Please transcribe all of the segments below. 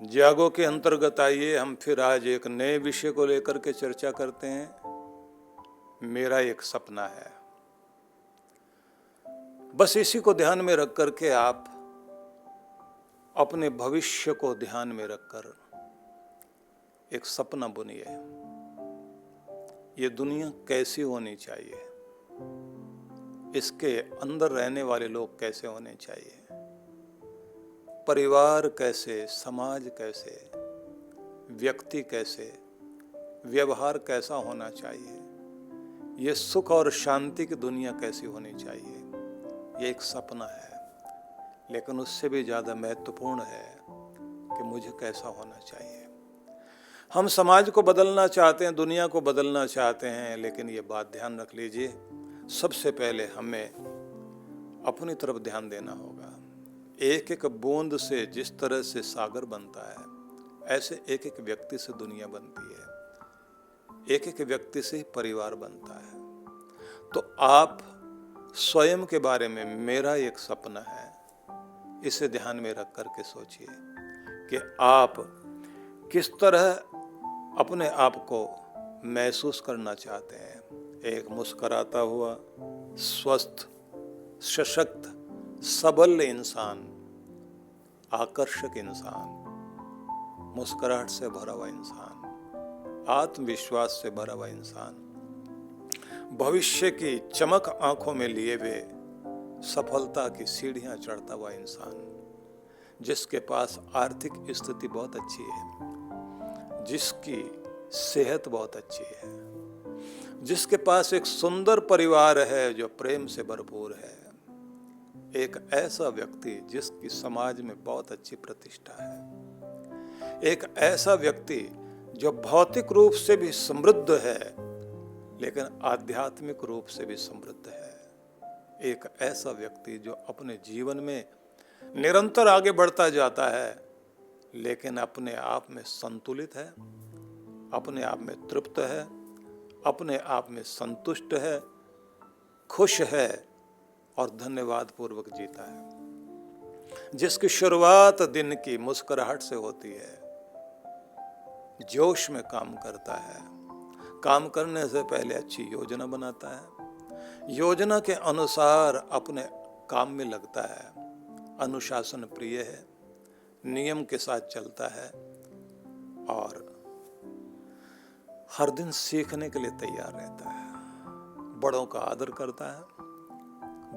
जागो के अंतर्गत आइए हम फिर आज एक नए विषय को लेकर के चर्चा करते हैं। मेरा एक सपना है। बस इसी को ध्यान में रख करके आप अपने भविष्य को ध्यान में रखकर एक सपना बुनिए। ये दुनिया कैसी होनी चाहिए, इसके अंदर रहने वाले लोग कैसे होने चाहिए, परिवार कैसे, समाज कैसे, व्यक्ति कैसे, व्यवहार कैसा होना चाहिए, ये सुख और शांति की दुनिया कैसी होनी चाहिए, ये एक सपना है। लेकिन उससे भी ज़्यादा महत्वपूर्ण है कि मुझे कैसा होना चाहिए। हम समाज को बदलना चाहते हैं, दुनिया को बदलना चाहते हैं, लेकिन ये बात ध्यान रख लीजिए, सबसे पहले हमें अपनी तरफ ध्यान देना होगा। एक एक बूंद से जिस तरह से सागर बनता है, ऐसे एक एक व्यक्ति से दुनिया बनती है, एक एक व्यक्ति से परिवार बनता है। तो आप स्वयं के बारे में, मेरा एक सपना है, इसे ध्यान में रख करके सोचिए कि आप किस तरह अपने आप को महसूस करना चाहते हैं। एक मुस्कुराता हुआ, स्वस्थ, सशक्त, सबल इंसान, आकर्षक इंसान, मुस्कुराहट से भरा हुआ इंसान, आत्मविश्वास से भरा हुआ इंसान, भविष्य की चमक आंखों में लिए हुए सफलता की सीढ़ियां चढ़ता हुआ इंसान, जिसके पास आर्थिक स्थिति बहुत अच्छी है, जिसकी सेहत बहुत अच्छी है, जिसके पास एक सुंदर परिवार है जो प्रेम से भरपूर है, एक ऐसा व्यक्ति जिसकी समाज में बहुत अच्छी प्रतिष्ठा है, एक ऐसा व्यक्ति जो भौतिक रूप से भी समृद्ध है लेकिन आध्यात्मिक रूप से भी समृद्ध है, एक ऐसा व्यक्ति जो अपने जीवन में निरंतर आगे बढ़ता जाता है लेकिन अपने आप में संतुलित है, अपने आप में तृप्त है, अपने आप में संतुष्ट है, खुश है और धन्यवाद पूर्वक जीता है, जिसकी शुरुआत दिन की मुस्कुराहट से होती है, जोश में काम करता है, काम करने से पहले अच्छी योजना बनाता है, योजना के अनुसार अपने काम में लगता है, अनुशासन प्रिय है, नियम के साथ चलता है और हर दिन सीखने के लिए तैयार रहता है, बड़ों का आदर करता है,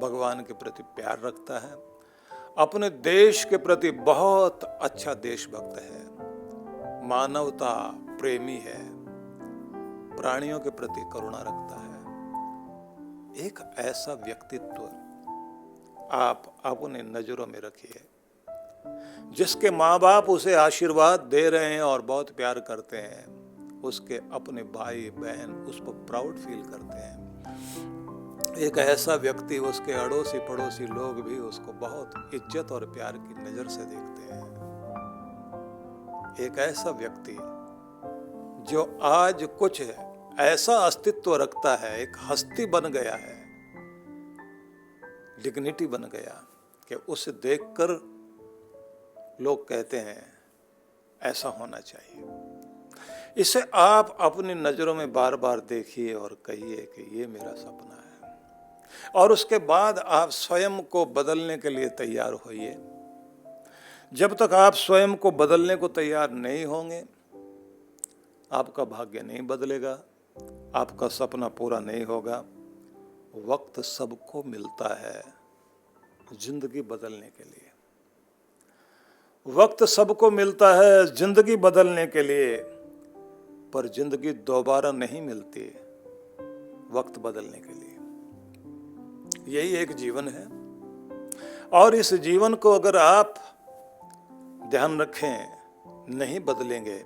भगवान के प्रति प्यार रखता है, अपने देश के प्रति बहुत अच्छा देशभक्त है, मानवता प्रेमी है, प्राणियों के प्रति करुणा रखता है। एक ऐसा व्यक्तित्व आप अपने नजरों में रखिए, जिसके माँ बाप उसे आशीर्वाद दे रहे हैं और बहुत प्यार करते हैं, उसके अपने भाई बहन उस पर प्राउड फील करते हैं। एक ऐसा व्यक्ति, उसके अड़ोसी पड़ोसी लोग भी उसको बहुत इज्जत और प्यार की नजर से देखते हैं। एक ऐसा व्यक्ति जो आज कुछ ऐसा अस्तित्व रखता है, एक हस्ती बन गया है, डिग्निटी बन गया कि उसे देखकर लोग कहते हैं ऐसा होना चाहिए। इसे आप अपनी नजरों में बार बार देखिए और कहिए कि ये मेरा सपना है, और उसके बाद आप स्वयं को बदलने के लिए तैयार होइए। जब तक आप स्वयं को बदलने को तैयार नहीं होंगे, आपका भाग्य नहीं बदलेगा, आपका सपना पूरा नहीं होगा। वक्त सबको मिलता है जिंदगी बदलने के लिए, वक्त सबको मिलता है जिंदगी बदलने के लिए, पर जिंदगी दोबारा नहीं मिलती वक्त बदलने के लिए। यही एक जीवन है और इस जीवन को अगर आप ध्यान रखें, नहीं बदलेंगे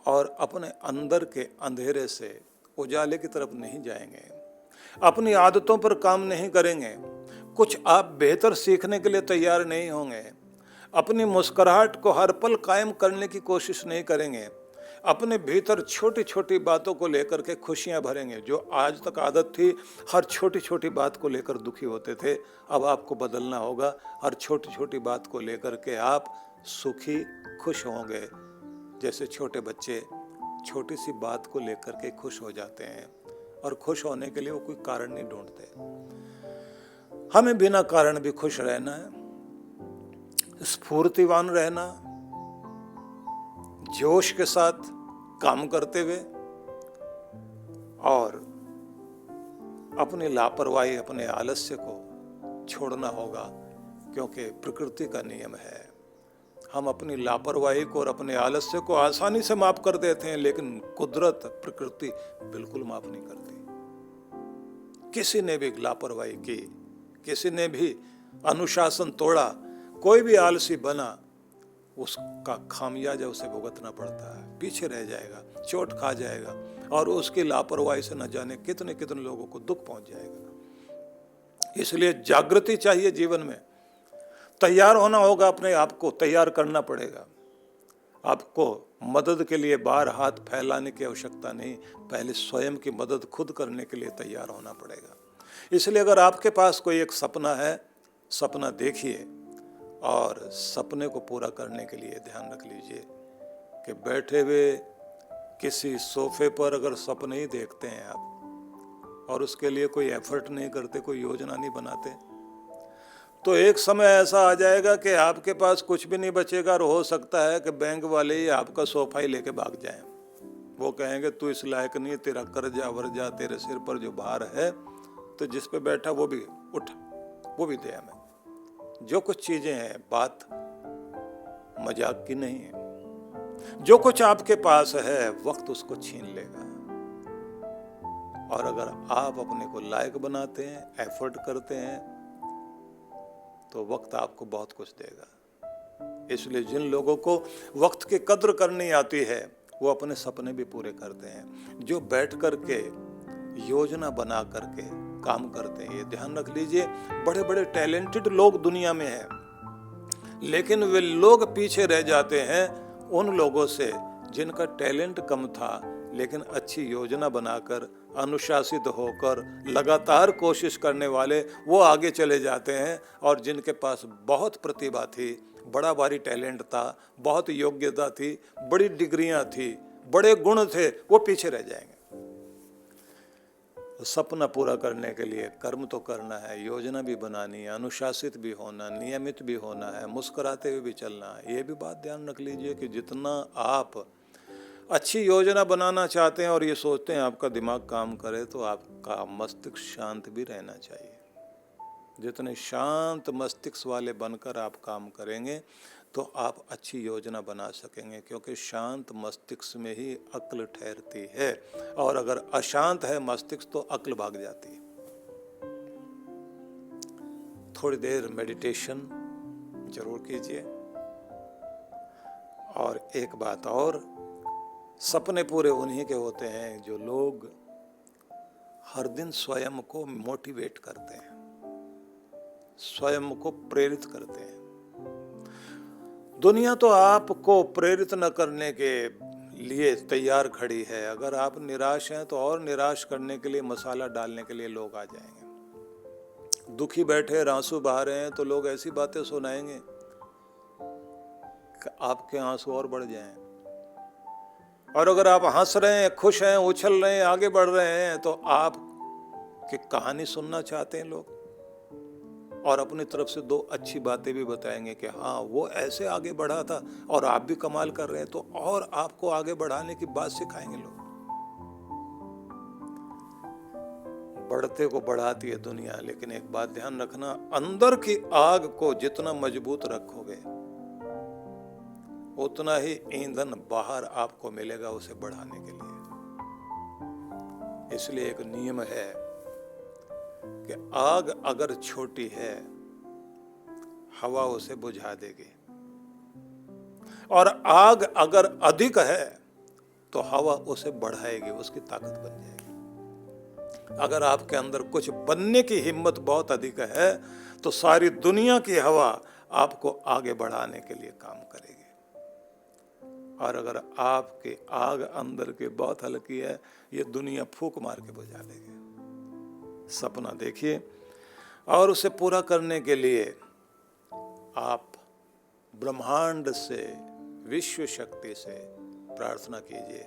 और अपने अंदर के अंधेरे से उजाले की तरफ नहीं जाएंगे, अपनी आदतों पर काम नहीं करेंगे, कुछ आप बेहतर सीखने के लिए तैयार नहीं होंगे, अपनी मुस्कुराहट को हर पल कायम करने की कोशिश नहीं करेंगे, अपने भीतर छोटी छोटी बातों को लेकर के खुशियां भरेंगे। जो आज तक आदत थी हर छोटी छोटी बात को लेकर दुखी होते थे, अब आपको बदलना होगा। हर छोटी छोटी बात को लेकर के आप सुखी खुश होंगे। जैसे छोटे बच्चे छोटी सी बात को लेकर के खुश हो जाते हैं और खुश होने के लिए वो कोई कारण नहीं ढूंढते। हमें बिना कारण भी खुश रहना है, स्फूर्तिवान रहना, जोश के साथ काम करते हुए, और अपनी लापरवाही अपने आलस्य को छोड़ना होगा, क्योंकि प्रकृति का नियम है। हम अपनी लापरवाही को और अपने आलस्य को आसानी से माफ कर देते हैं, लेकिन कुदरत प्रकृति बिल्कुल माफ नहीं करती। किसी ने भी लापरवाही की, किसी ने भी अनुशासन तोड़ा, कोई भी आलसी बना, उसका खामियाजा उसे भुगतना पड़ता है, पीछे रह जाएगा, चोट खा जाएगा, और उसकी लापरवाही से न जाने कितने कितने लोगों को दुख पहुंच जाएगा। इसलिए जागृति चाहिए जीवन में, तैयार होना होगा, अपने आप को तैयार करना पड़ेगा। आपको मदद के लिए बाहर हाथ फैलाने की आवश्यकता नहीं, पहले स्वयं की मदद खुद करने के लिए तैयार होना पड़ेगा। इसलिए अगर आपके पास कोई एक सपना है, सपना देखिए, और सपने को पूरा करने के लिए ध्यान रख लीजिए कि बैठे हुए किसी सोफे पर अगर सपने ही देखते हैं आप, और उसके लिए कोई एफर्ट नहीं करते, कोई योजना नहीं बनाते, तो एक समय ऐसा आ जाएगा कि आपके पास कुछ भी नहीं बचेगा, और हो सकता है कि बैंक वाले ही आपका सोफा ही लेके भाग जाएं। वो कहेंगे तू इस लायक नहीं, तेरा कर्जा वर्जा तेरे सिर पर जो भार है, तो जिस पे बैठा वो भी उठ, वो भी दे हमें। जो कुछ चीजें हैं, बात मजाक की नहीं है। जो कुछ आपके पास है, वक्त उसको छीन लेगा। और अगर आप अपने को लायक बनाते हैं, एफर्ट करते हैं, तो वक्त आपको बहुत कुछ देगा। इसलिए जिन लोगों को वक्त की कद्र करनी आती है, वो अपने सपने भी पूरे करते हैं। जो बैठ करके योजना बना करके काम करते हैं, ये ध्यान रख लीजिए, बड़े बड़े टैलेंटेड लोग दुनिया में हैं, लेकिन वे लोग पीछे रह जाते हैं उन लोगों से जिनका टैलेंट कम था, लेकिन अच्छी योजना बनाकर, अनुशासित होकर, लगातार कोशिश करने वाले वो आगे चले जाते हैं। और जिनके पास बहुत प्रतिभा थी, बड़ा भारी टैलेंट था, बहुत योग्यता थी, बड़ी डिग्रियां थी, बड़े गुण थे, वो पीछे रह जाएंगे। सपना पूरा करने के लिए कर्म तो करना है, योजना भी बनानी है, अनुशासित भी होना, नियमित भी होना है, मुस्कुराते हुए भी चलना है। ये भी बात ध्यान रख लीजिए कि जितना आप अच्छी योजना बनाना चाहते हैं और ये सोचते हैं आपका दिमाग काम करे, तो आपका मस्तिष्क शांत भी रहना चाहिए। जितने शांत मस्तिष्क वाले बनकर आप काम करेंगे, तो आप अच्छी योजना बना सकेंगे, क्योंकि शांत मस्तिष्क में ही अक्ल ठहरती है। और अगर अशांत है मस्तिष्क, तो अक्ल भाग जाती है। थोड़ी देर मेडिटेशन जरूर कीजिए। और एक बात और, सपने पूरे उन्हीं के होते हैं जो लोग हर दिन स्वयं को मोटिवेट करते हैं, स्वयं को प्रेरित करते हैं। दुनिया तो आपको प्रेरित न करने के लिए तैयार खड़ी है। अगर आप निराश हैं तो और निराश करने के लिए, मसाला डालने के लिए लोग आ जाएंगे। दुखी बैठे आंसू बहा रहे हैं तो लोग ऐसी बातें सुनाएंगे कि आपके आंसू और बढ़ जाएं। और अगर आप हंस रहे हैं, खुश हैं, उछल रहे हैं, आगे बढ़ रहे हैं, तो आप की कहानी सुनना चाहते हैं लोग, और अपनी तरफ से दो अच्छी बातें भी बताएंगे कि हाँ वो ऐसे आगे बढ़ा था और आप भी कमाल कर रहे हैं, तो और आपको आगे बढ़ाने की बात सिखाएंगे लोग। बढ़ते को बढ़ाती है दुनिया, लेकिन एक बात ध्यान रखना, अंदर की आग को जितना मजबूत रखोगे, उतना ही ईंधन बाहर आपको मिलेगा उसे बढ़ाने के लिए। इसलिए एक नियम है कि आग अगर छोटी है, हवा उसे बुझा देगी, और आग अगर अधिक है तो हवा उसे बढ़ाएगी, उसकी ताकत बन जाएगी। अगर आपके अंदर कुछ बनने की हिम्मत बहुत अधिक है, तो सारी दुनिया की हवा आपको आगे बढ़ाने के लिए काम करेगी। और अगर आपकी आग अंदर की बहुत हल्की है, ये दुनिया फूंक मार के बुझा देगी। सपना देखिए और उसे पूरा करने के लिए आप ब्रह्मांड से, विश्व शक्ति से प्रार्थना कीजिए,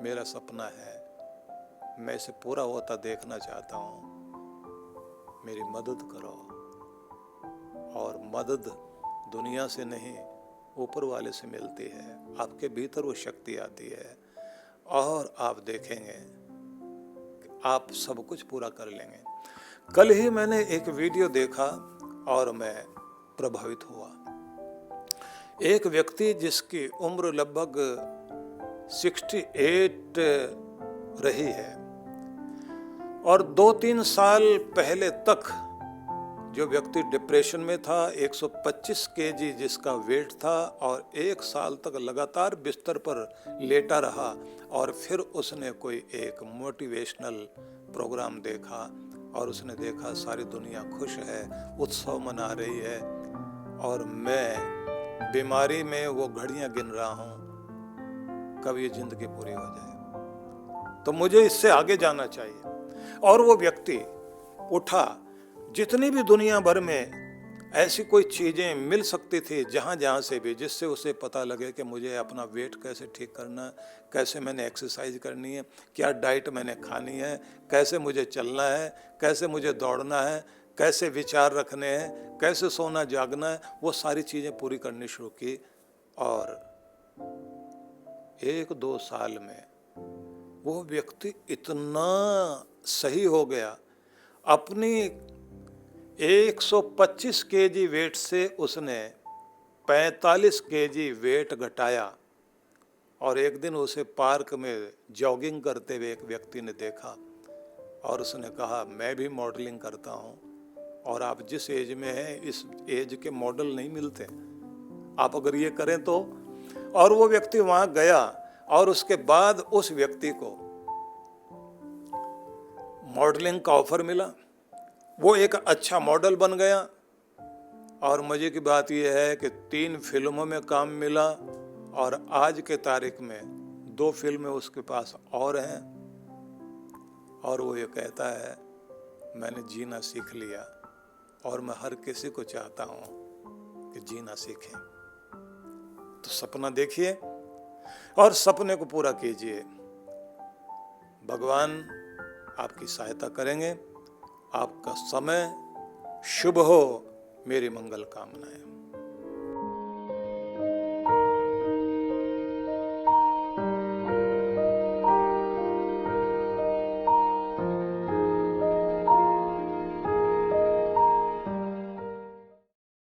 मेरा सपना है, मैं इसे पूरा होता देखना चाहता हूँ, मेरी मदद करो। और मदद दुनिया से नहीं, ऊपर वाले से मिलती है। आपके भीतर वो शक्ति आती है और आप देखेंगे कि आप सब कुछ पूरा कर लेंगे। कल ही मैंने एक वीडियो देखा और मैं प्रभावित हुआ। एक व्यक्ति जिसकी उम्र लगभग 68 रही है और 2-3 साल पहले तक जो व्यक्ति डिप्रेशन में था, 125 केजी जिसका वेट था और 1 साल तक लगातार बिस्तर पर लेटा रहा और फिर उसने कोई एक मोटिवेशनल प्रोग्राम देखा और उसने देखा सारी दुनिया खुश है, उत्सव मना रही है और मैं बीमारी में वो घड़ियां गिन रहा हूँ, कब ये जिंदगी पूरी हो जाए, तो मुझे इससे आगे जाना चाहिए। और वो व्यक्ति उठा, जितनी भी दुनिया भर में ऐसी कोई चीज़ें मिल सकती थी जहाँ से भी, जिससे उसे पता लगे कि मुझे अपना वेट कैसे ठीक करना है, कैसे मैंने एक्सरसाइज करनी है, क्या डाइट मैंने खानी है, कैसे मुझे चलना है, कैसे मुझे दौड़ना है, कैसे विचार रखने हैं, कैसे सोना जागना है, वो सारी चीज़ें पूरी करनी शुरू की। और 1-2 साल में वो व्यक्ति इतना सही हो गया, अपनी 125 केजी वेट से उसने 45 केजी वेट घटाया। और एक दिन उसे पार्क में जॉगिंग करते हुए एक व्यक्ति ने देखा और उसने कहा, मैं भी मॉडलिंग करता हूँ और आप जिस एज में हैं, इस एज के मॉडल नहीं मिलते, आप अगर ये करें तो। और वो व्यक्ति वहाँ गया और उसके बाद उस व्यक्ति को मॉडलिंग का ऑफर मिला, वो एक अच्छा मॉडल बन गया। और मजे की बात यह है कि 3 फिल्मों में काम मिला और आज के तारीख में 2 फिल्में उसके पास और हैं। और वो ये कहता है, मैंने जीना सीख लिया और मैं हर किसी को चाहता हूँ कि जीना सीखें। तो सपना देखिए और सपने को पूरा कीजिए, भगवान आपकी सहायता करेंगे। आपका समय शुभ हो, मेरी मंगल कामनाएं।